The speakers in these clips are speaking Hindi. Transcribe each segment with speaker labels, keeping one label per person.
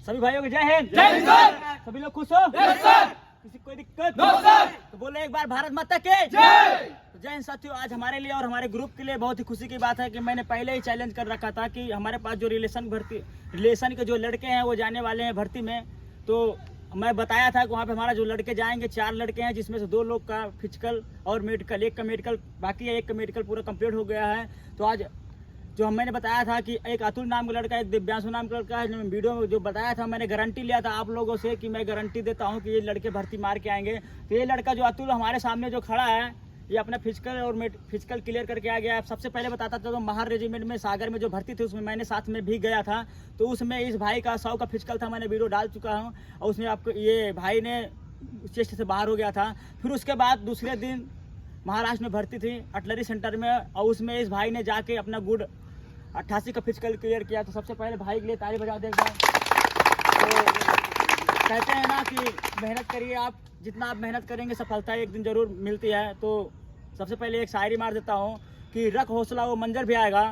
Speaker 1: सभी भाइयों को जय हिंद।
Speaker 2: जय हिंद सर।
Speaker 1: सभी लोग खुश हो?
Speaker 2: Yes sir.
Speaker 1: किसी कोई दिक्कत?
Speaker 2: No sir.
Speaker 1: तो बोले एक बार भारत माता के
Speaker 2: जय।
Speaker 1: तो जय हिंद साथियों, आज हमारे लिए और हमारे ग्रुप के लिए बहुत ही खुशी की बात है कि मैंने पहले ही चैलेंज कर रखा था कि हमारे पास जो रिलेशन के जो लड़के हैं वो जाने वाले हैं भर्ती में। तो मैं बताया था कि वहाँ पे हमारा जो लड़के जाएंगे 4 लड़के हैं, जिसमें से 2 लोग का फिजिकल और मेडिकल, एक का मेडिकल बाकी है, एक का मेडिकल पूरा कंप्लीट हो गया है। तो आज जो मैंने बताया था कि एक अतुल नाम का लड़का, एक दिव्यांशु नाम का लड़का है, वीडियो में जो बताया था मैंने गारंटी लिया था आप लोगों से कि मैं गारंटी देता हूं कि ये लड़के भर्ती मार के आएंगे। तो ये लड़का जो अतुल हमारे सामने जो खड़ा है, ये अपना फिजिकल और फिजिकल क्लियर करके आ गया। सबसे पहले बताता था तो महार रेजिमेंट में सागर में जो भर्ती थी उसमें मैंने साथ में भी गया था, तो उसमें इस भाई का 100 का फिजिकल था, मैंने वीडियो डाल चुका हूँ। और उसमें आपको ये भाई ने चेस्ट से बाहर हो गया था। फिर उसके बाद दूसरे दिन महाराष्ट्र में भर्ती थी अटलरी सेंटर में, और उसमें इस भाई ने जाके अपना गुड 88 का फिजिकल क्लियर किया। तो सबसे पहले भाई के लिए ताली बजा देगा। तो कहते हैं ना कि मेहनत करिए, आप जितना आप मेहनत करेंगे सफलता एक दिन जरूर मिलती है। तो सबसे पहले एक शायरी मार देता हूँ कि रख हौसला वो मंजर भी आएगा,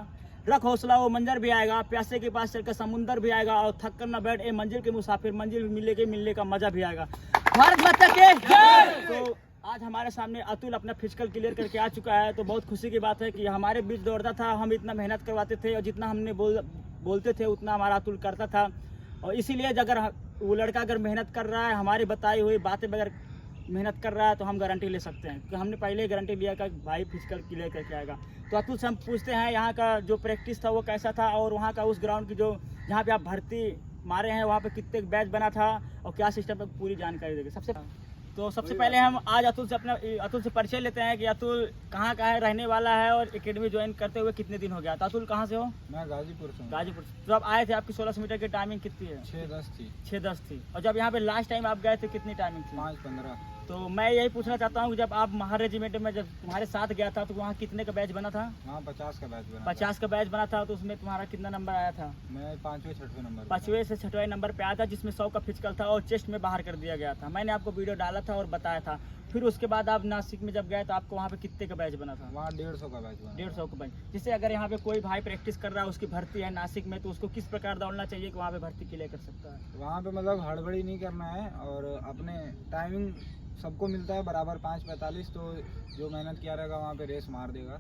Speaker 1: रख हौसला वो मंजर भी आएगा, प्यासे के पास चलकर समुंदर भी आएगा, और थक कर न बैठ ए मंजिल के मुसाफिर, मंजिल मिलने का मजा भी आएगा। भारत माता के जय। तो आज हमारे सामने अतुल अपना फिजिकल क्लियर करके आ चुका है। तो बहुत खुशी की बात है कि हमारे बीच दौड़ता था, हम इतना मेहनत करवाते थे और जितना हमने बोलते थे उतना हमारा अतुल करता था। और इसीलिए अगर वो लड़का अगर मेहनत कर रहा है, हमारी बताई हुई बातें बगैर मेहनत कर रहा है, तो हम गारंटी ले सकते हैं, क्योंकि हमने पहले ही गारंटी लिया कि भाई फिजिकल क्लियर करके आएगा। तो अतुल से हम पूछते हैं यहाँ का जो प्रैक्टिस था वो कैसा था, और वहाँ का उस ग्राउंड की जो जहाँ पे आप भर्ती मारे हैं वहाँ पे कितने बैच बना था और क्या सिस्टम है, पूरी जानकारी देंगे। सबसे पहले हम आज अतुल से परिचय लेते हैं कि अतुल कहाँ का है, रहने वाला है, और एकेडमी ज्वाइन करते हुए कितने दिन हो गया। तो अतुल कहाँ से हो?
Speaker 2: मैं गाजीपुर से।
Speaker 1: गाजीपुर। तो आप आए थे, आपकी 1600 मीटर की टाइमिंग कितनी है?
Speaker 2: 6:10 थी।
Speaker 1: 6:10 थी। और जब यहाँ पे लास्ट टाइम आप गए थे कितनी टाइमिंग थी?
Speaker 2: 5:15।
Speaker 1: तो मैं यही पूछना चाहता हूँ कि जब आप महार रेजिमेंट में जब तुम्हारे साथ गया था तो वहाँ कितने का बैच बना था?
Speaker 2: वहाँ 50 का बैच बना।
Speaker 1: 50 का बैच बना था। तो उसमें तुम्हारा कितना नंबर आया था?
Speaker 2: मैं 5वें-6वें नंबर।
Speaker 1: 5वें से 6वें नंबर पे आया था, जिसमें 100 का फिजिकल था और चेस्ट में बाहर कर दिया गया था। मैंने आपको वीडियो डाला था और बताया था। फिर उसके बाद आप नासिक में जब गए तो आपको वहाँ पे कितने का बैच बना था?
Speaker 2: वहाँ 150 का बैच बना।
Speaker 1: 150 का बैच। जिससे अगर यहाँ पे कोई भाई प्रैक्टिस कर रहा है, उसकी भर्ती है नासिक में, तो उसको किस प्रकार दौड़ना चाहिए कि वहाँ पे भर्ती क्लियर कर सकता है?
Speaker 2: वहाँ पे मतलब हड़बड़ी नहीं करना है, और अपने टाइमिंग सबको मिलता है बराबर 5:45। तो जो मेहनत किया रहेगा वहाँ पे रेस मार देगा।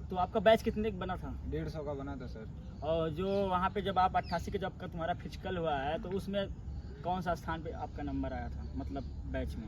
Speaker 1: तो आपका बैच कितने का बना था?
Speaker 2: 150 का बना था सर।
Speaker 1: और जो वहाँ पे जब आप 88 के जब का तुम्हारा फिजिकल हुआ है, तो उसमें कौन सा स्थान पे आपका नंबर आया था, मतलब बैच में?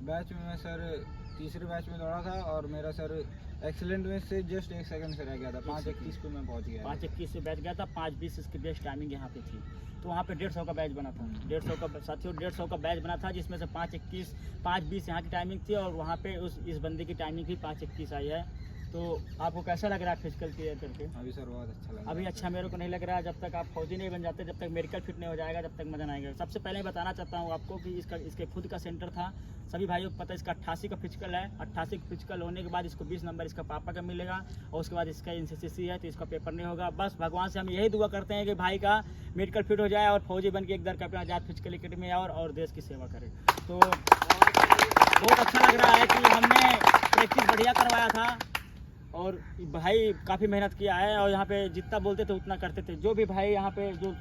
Speaker 2: बैच में मैं सर तीसरे बैच में दौड़ा था, और मेरा सर एक्सीलेंट में से जस्ट 1 सेकंड से रह गया था। 5:21 पे मैं पहुंच गया।
Speaker 1: 5:21 से बैच गया था, 5:20 इसकी बेस्ट टाइमिंग यहाँ पे थी। तो वहाँ पे 150 का बैच बना था। 150 का साथियों 150 का बैच बना था, जिसमें से 5:21 5:20 यहाँ की टाइमिंग थी, और वहाँ पे इस बंदे की टाइमिंग भी 5:21 आई है। तो आपको कैसा लग रहा है फिजिकल क्लियर करके?
Speaker 2: अभी सर बहुत अच्छा लगा।
Speaker 1: अभी अच्छा मेरे को नहीं लग रहा है। जब तक आप फौजी नहीं बन जाते, जब तक मेडिकल फिट नहीं हो जाएगा, जब तक मजा नहीं आएगा। सबसे पहले बताना चाहता हूँ आपको कि इसके खुद का सेंटर था। सभी भाइयों को पता है इसका 88 का फिजिकल है। 88 का फिजिकल होने के बाद इसको 20 नंबर इसका पापा का मिलेगा, और उसके बाद इसका NCCC है तो इसका पेपर नहीं होगा। बस भगवान से हम यही दुआ करते हैं कि भाई का मेडिकल फिट हो जाए और फौजी बन के एक दर का अपना आजाद फिजिकल एकेडमी में और देश की सेवा करे। तो बहुत अच्छा लग रहा है कि हमने प्रैक्टिस बढ़िया करवाया था, और भाई काफ़ी मेहनत किया है, और यहाँ पे जितना बोलते थे उतना करते थे। जो भी भाई यहाँ पे जो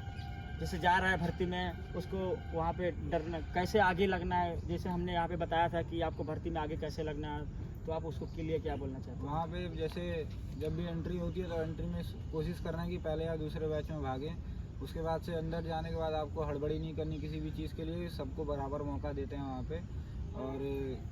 Speaker 1: जैसे जा रहा है भर्ती में, उसको वहाँ पे डरना कैसे आगे लगना है, जैसे हमने यहाँ पे बताया था कि आपको भर्ती में आगे कैसे लगना है, तो आप उसको के लिए क्या बोलना चाहते हैं?
Speaker 2: वहाँ पे जैसे जब भी एंट्री होती है तो एंट्री में कोशिश करना है कि पहले या दूसरे बैच में भागें। उसके बाद से अंदर जाने के बाद आपको हड़बड़ी नहीं करनी किसी भी चीज़ के लिए, सबको बराबर मौका देते हैं वहाँ पे। और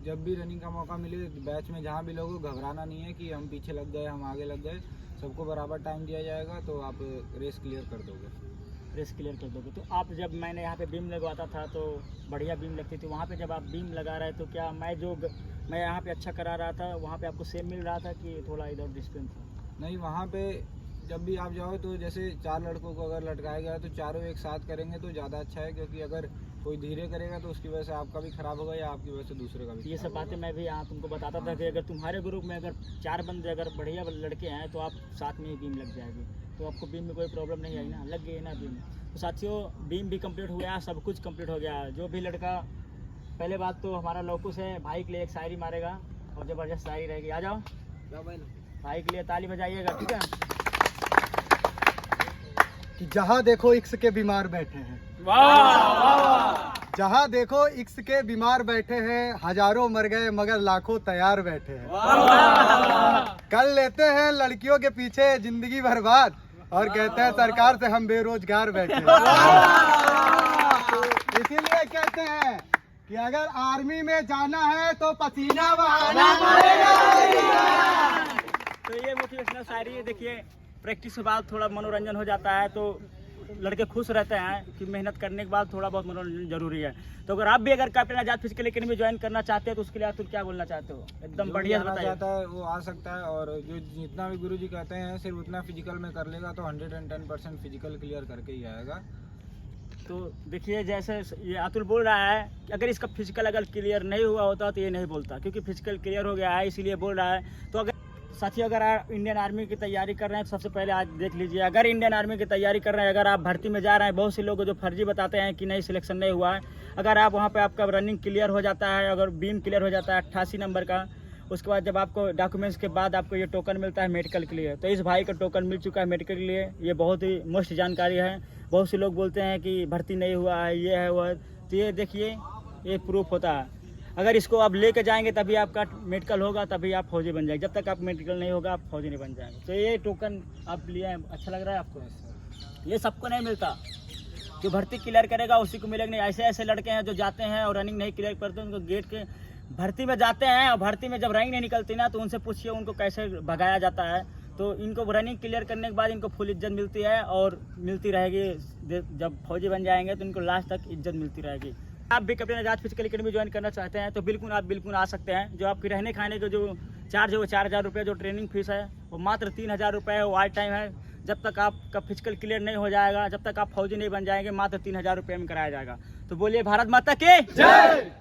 Speaker 2: जब भी रनिंग का मौका मिले बैच में, जहाँ भी लोगों को घबराना नहीं है कि हम पीछे लग गए, हम आगे लग गए, सबको बराबर टाइम दिया जाएगा, तो आप रेस क्लियर कर दोगे।
Speaker 1: रेस क्लियर कर दोगे। तो आप जब मैंने यहाँ पे बीम लगवाता था तो बढ़िया बीम लगती थी, वहाँ पे जब आप बीम लगा रहे तो क्या मैं यहाँ पे अच्छा करा रहा था, वहाँ पे आपको सेम मिल रहा था कि थोड़ा इधर डिस्टेंस था?
Speaker 2: नहीं, वहाँ पे जब भी आप जाओ तो जैसे 4 लड़कों को अगर लटकाया गया तो चारों एक साथ करेंगे तो ज़्यादा अच्छा है, क्योंकि अगर कोई धीरे करेगा तो उसकी वजह से आपका भी खराब होगा या आपकी वजह से दूसरे का भी।
Speaker 1: ये सब बातें मैं भी यहाँ तुमको बताता था कि अगर तुम्हारे ग्रुप में अगर 4 बंदे अगर बढ़िया लड़के हैं तो आप साथ में ही बीम लग जाएगी, तो आपको बीम में कोई प्रॉब्लम नहीं आई ना, लग गई ना बीम। तो साथियों बीम भी कंप्लीट हो गया, सब कुछ कंप्लीट हो गया। जो भी लड़का, पहले बात तो हमारा लोकुस है, भाई के लिए एक शायरी मारेगा और ज़बरदस्त शायरी रहेगी। आ जाओ भाई के लिए ताली बजाइएगा, ठीक है?
Speaker 3: कि जहाँ देखो इक्स के बीमार बैठे हैं, जहाँ देखो इक्स के बीमार बैठे हैं, हजारों मर गए मगर लाखों तैयार बैठे हैं। कर लेते हैं लड़कियों के पीछे जिंदगी बर्बाद और कहते हैं सरकार से हम बेरोजगार बैठे हैं। इसीलिए कहते हैं कि अगर आर्मी में जाना है तो पसीना बहाना पड़ेगा।
Speaker 1: तो ये मोटिवेशनल शायरी है। देखिए, प्रैक्टिस के बाद थोड़ा मनोरंजन हो जाता है तो लड़के खुश रहते हैं कि मेहनत करने के बाद थोड़ा बहुत मनोरंजन जरूरी है। तो अगर आप भी अगर कैप्टन आजाद फिजिकल एकेडमी ज्वाइन करना चाहते हैं तो उसके लिए आप क्या बोलना चाहते हो? एकदम
Speaker 2: जो
Speaker 1: बढ़िया
Speaker 2: भी आना
Speaker 1: बताइए।
Speaker 2: चाहता है वो आ सकता है, और जो जितना भी गुरुजी कहते हैं सिर्फ उतना फिजिकल में कर लेगा तो 110% फिजिकल क्लियर करके ही आएगा।
Speaker 1: तो देखिए, जैसे ये अतुल बोल रहा है कि अगर इसका फिजिकल अगर क्लियर नहीं हुआ होता तो ये नहीं बोलता, क्योंकि फिजिकल क्लियर हो गया है इसीलिए बोल रहा है। तो अगर साथियों अगर आप इंडियन आर्मी की तैयारी कर रहे हैं तो सबसे पहले आज देख लीजिए, अगर इंडियन आर्मी की तैयारी कर रहे हैं, अगर आप भर्ती में जा रहे हैं, बहुत से लोग जो फर्जी बताते हैं कि नहीं सिलेक्शन नहीं हुआ है, अगर आप वहाँ पे आपका रनिंग क्लियर हो जाता है, अगर बीम क्लियर हो जाता है 88 नंबर का, उसके बाद जब आपको डॉक्यूमेंट्स के बाद आपको ये टोकन मिलता है मेडिकल के लिए, तो इस भाई का टोकन मिल चुका है मेडिकल के लिए। ये बहुत ही मस्त जानकारी है। बहुत से लोग बोलते हैं कि भर्ती नहीं हुआ है, ये है वो है, तो ये देखिए ये प्रूफ होता है। अगर इसको आप लेके जाएंगे तभी आपका मेडिकल होगा, तभी आप फौजी बन जाएंगे। जब तक आप मेडिकल नहीं होगा आप फौजी नहीं बन जाएंगे। तो ये टोकन आप लिए हैं, अच्छा लग रहा है आपको? ये सबको नहीं मिलता, जो भर्ती क्लियर करेगा उसी को मिलेगा। नहीं, ऐसे ऐसे लड़के हैं जो जाते हैं और रनिंग नहीं क्लियर करते, उनको गेट के भर्ती में जाते हैं और भर्ती में जब रनिंग नहीं निकलती ना तो उनसे पूछिए उनको कैसे भगाया जाता है। तो इनको रनिंग क्लियर करने के बाद इनको फुल इज्जत मिलती है और मिलती रहेगी। जब फौजी बन जाएंगे तो इनको लास्ट तक इज्जत मिलती रहेगी। आप भी कैप्टन आजाद फिजिकल एकेडमी ज्वाइन करना चाहते हैं तो बिल्कुल आ सकते हैं। जो आपकी रहने खाने का जो चार्ज है वो 4000 रुपये, जो ट्रेनिंग फीस है वो मात्र 3000 रुपये है। वो वाइट टाइम है, जब तक आपका फिजिकल क्लियर नहीं हो जाएगा, जब तक आप फौजी नहीं बन जाएंगे, मात्र 3000 रुपये में कराया जाएगा। तो बोलिए भारत माता की जय।